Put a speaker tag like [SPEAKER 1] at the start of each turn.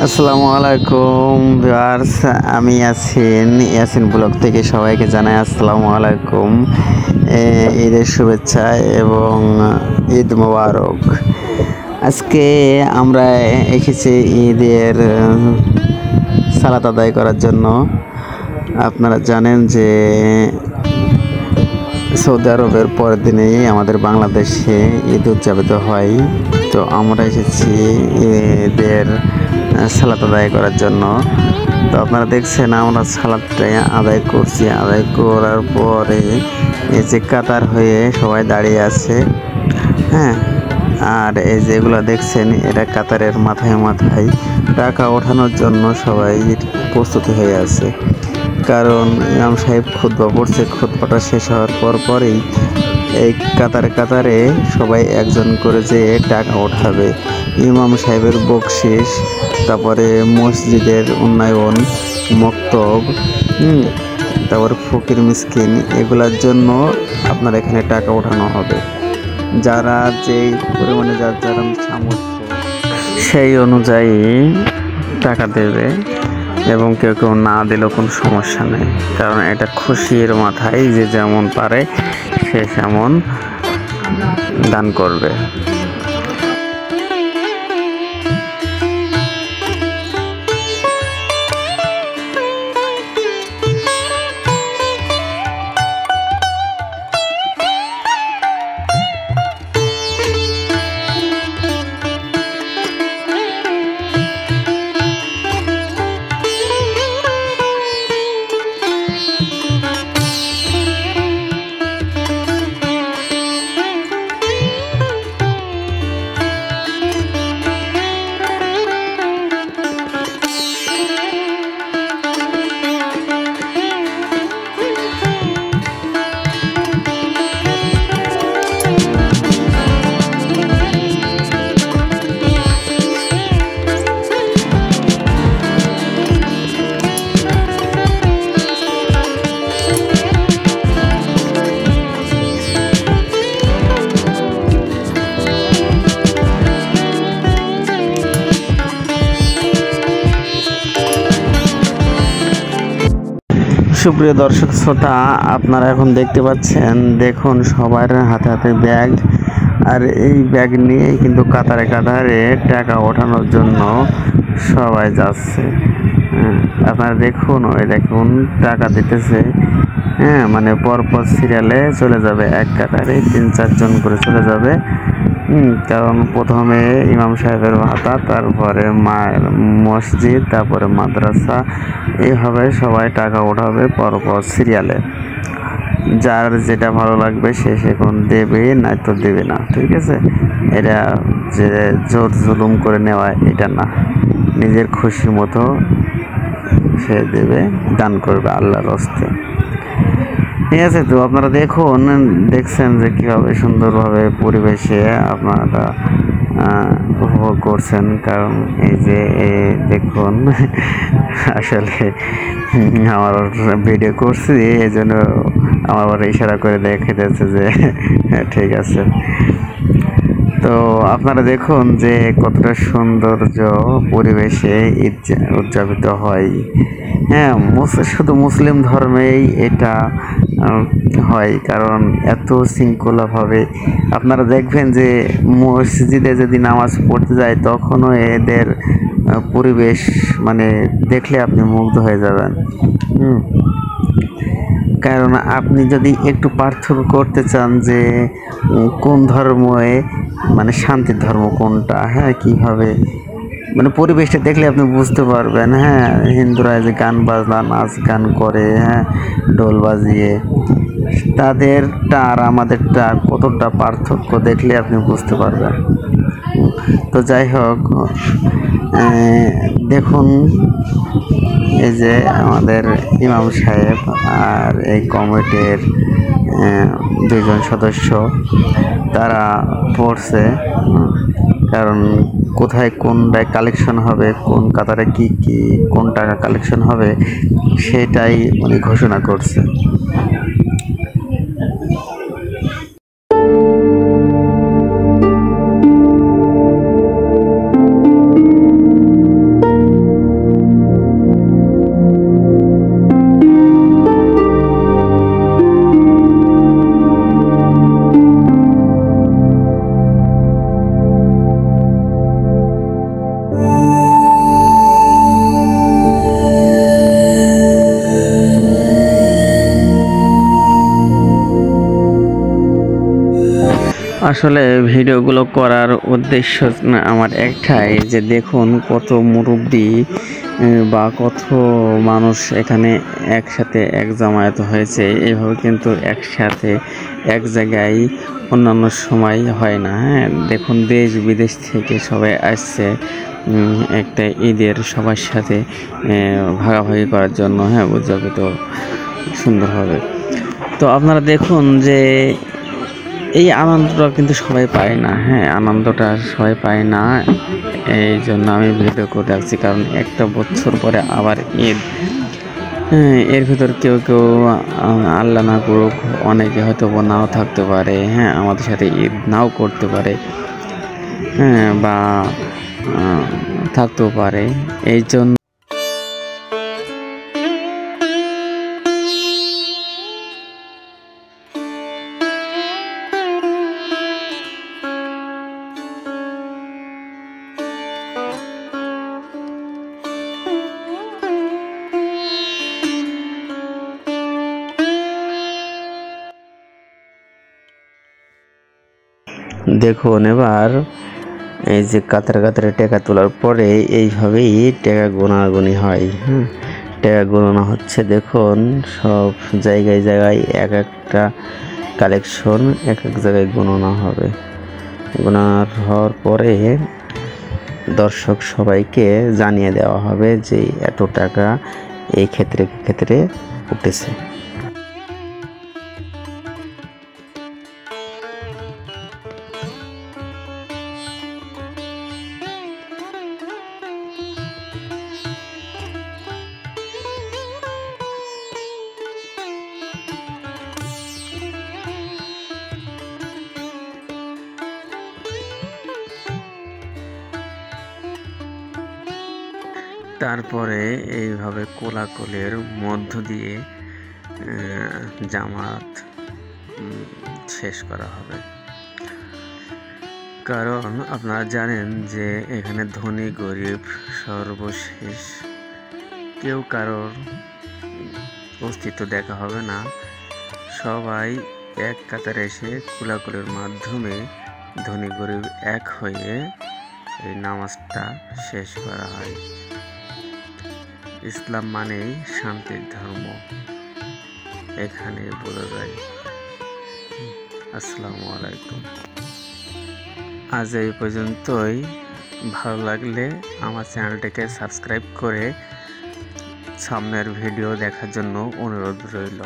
[SPEAKER 1] আসসালামু আলাইকুম ভিউয়ার্স, আমি ইয়াসিন ব্লগ থেকে সবাইকে জানাই আসসালামু আলাইকুম, ঈদের শুভেচ্ছা এবং ঈদ মোবারক। আজকে আমরা এসেছি ঈদের সালাত আদায় করার জন্য। আপনারা জানেন যে সৌদি আরবের পরের দিনেই আমাদের বাংলাদেশে ঈদ উদযাপিত হয়। তো আমরা এসেছি ঈদের সালাত আদায় করার জন্য। তো আপনারা দেখছেন আমরা সালাদটা আদায় করছি। আদায় করার পরে এই যে কাতার হয়ে সবাই দাঁড়িয়ে আছে, হ্যাঁ। আর এই যেগুলো দেখছেন এটা কাতারের মাথায় মাথায় টাকা ওঠানোর জন্য সবাই প্রস্তুতি হয়ে আছে। কারণ ইমাম সাহেব খুতবা পড়ছে, খুতবাটা শেষ হওয়ার পরেই এই কাতারে সবাই একজন করে যে টাকা ওঠাবে। ইমাম সাহেবের বকশিস, তারপরে মসজিদের উন্নয়ন, মক্তব, তারপরে ফকির মিসকিন, এগুলোর জন্য আপনার এখানে টাকা ওঠানো হবে। যারা যেই পরিমাণে যার সামর্থ্য সেই অনুযায়ী টাকা দেবে, এবং কেউ কেউ না দিলেও কোনো সমস্যা নেই। কারণ এটা খুশির মাথায় যে যেমন পারে সে তেমন দান করবে। সুপ্রিয় দর্শক শ্রোতা, আপনারা এখন দেখতে পাচ্ছেন, দেখুন সবার হাতে হাতে ব্যাগ। আর এই ব্যাগ নিয়েই কিন্তু কাতারে টাকা ওঠানোর জন্য সবাই যাচ্ছে। আপনারা দেখুন, ওই দেখুন টাকা দিতেছে, মানে পরপর সিরিয়ালে চলে যাবে, এক কাতারে 3-4 জন করে চলে যাবে। কারণ প্রথমে ইমাম সাহেবের ভাতা, তারপরে মসজিদ, তারপরে মাদ্রাসা, এইভাবে সবাই টাকা ওঠাবে পরপর সিরিয়ালে। যার যেটা ভালো লাগবে সে সেখন দেবে, নাই তো দেবে না, ঠিক আছে। এটা যে জোর জুলুম করে নেওয়া এটা না, নিজের খুশি মতো সে দেবে, দান করবে আল্লাহর হস্তে, ঠিক আছে। তো আপনারা দেখছেন যে কীভাবে সুন্দরভাবে পরিবেশে আপনারা উপভোগ করছেন। কারণ এই যে দেখুন, আসলে আমার ভিডিও করছি, এই জন্য আমার আবার ইশারা করে দেখে যাচ্ছে যে ঠিক আছে। তো আপনারা দেখুন যে কতটা সৌন্দর্য পরিবেশে ঈদ উদযাপিত হয়। শুধু মুসলিম ধর্মেই এটা হয়, কারণ এত শৃঙ্খলাভাবে আপনারা দেখবেন যে মসজিদে যদি নামাজ পড়তে যায় তখনও এদের পরিবেশ মানে দেখলে আপনি মুগ্ধ হয়ে যাবেন। কারণ আপনি যদি একটু পার্থক্য করতে চান যে কোন ধর্মে মানে শান্তির ধর্ম কোনটা, কীভাবে মানে পরিবেশটা দেখলে আপনি বুঝতে পারবেন। হিন্দুরা যে গান বাজনা নাচ গান করে, ডোল বাজিয়ে, তাদেরটা আর আমাদেরটা কতটা পার্থক্য দেখলে আপনি বুঝতে পারবেন। তো যাই হোক, দেখুন এই যে আমাদের ইমাম সাহেব আর এই কমিটির 2 জন সদস্য তারা পড়ছে। কারণ কোথায় কোনটায় কালেকশন হবে, কোন কাতারে কি কোন টাকা কালেকশন হবে সেটাই উনি ঘোষণা করছে। আসলে ভিডিওগুলো করার উদ্দেশ্য আমার একটাই যে দেখুন কত মুরব্বি বা কত মানুষ এখানে একসাথে এক জামায়াত হয়েছে। এভাবে কিন্তু একসাথে এক জায়গায় অন্যান্য সময় হয় না। হ্যাঁ, দেখুন দেশ বিদেশ থেকে সবাই আসছে একটা ঈদের সবার সাথে ভাগাভাগি করার জন্য, হ্যাঁ, উদযাপিত সুন্দরভাবে। তো আপনারা দেখুন যে এই আনন্দটা কিন্তু সবাই পায় না। হ্যাঁ, আনন্দটা সবাই পায় না, এই জন্য আমি ভিডিও করে রাখছি। কারণ একটা বছর পরে আবার ঈদ, এর ভিতর কেউ কেউ আল্লাহ না করুক, অনেকে হয়তো নাও থাকতে পারে, হ্যাঁ, আমাদের সাথে ঈদ নাও করতে পারে, হ্যাঁ, বা থাকতেও পারে। এই জন্য দেখুন এবার এই যে কাতারে কাতারে টাকা তোলার পরে এইভাবেই টাকা গোনাগুনি হয়। হ্যাঁ, টাকা গোনা হচ্ছে। দেখুন সব জায়গায় জায়গায় এক একটা কালেকশন এক এক জায়গায় গণনা হবে। গণনা হওয়ার পরে দর্শক সবাইকে জানিয়ে দেওয়া হবে যে এত টাকা এই ক্ষেত্রে উঠেছে। তারপরে এইভাবে কোলাকুলির মধ্য দিয়ে জামাত শেষ করা হবে। কারণ আপনারা জানেন যে এখানে ধনী গরিব সর্বশেষ কেউ কারোর অস্তিত্ব দেখা হবে না। সবাই এক কাতারে এসে কোলাকুলির মাধ্যমে ধনী গরিব এক হয়ে এই নামাজটা শেষ করা হয়। ইসলাম মানেই শান্তির ধর্ম, এখানে বোঝা যায়। আসসালামু আলাইকুম। আজ এই পর্যন্তই। ভালো লাগলে আমার চ্যানেলটাকে সাবস্ক্রাইব করে সামনের ভিডিও দেখার জন্য অনুরোধ রইল।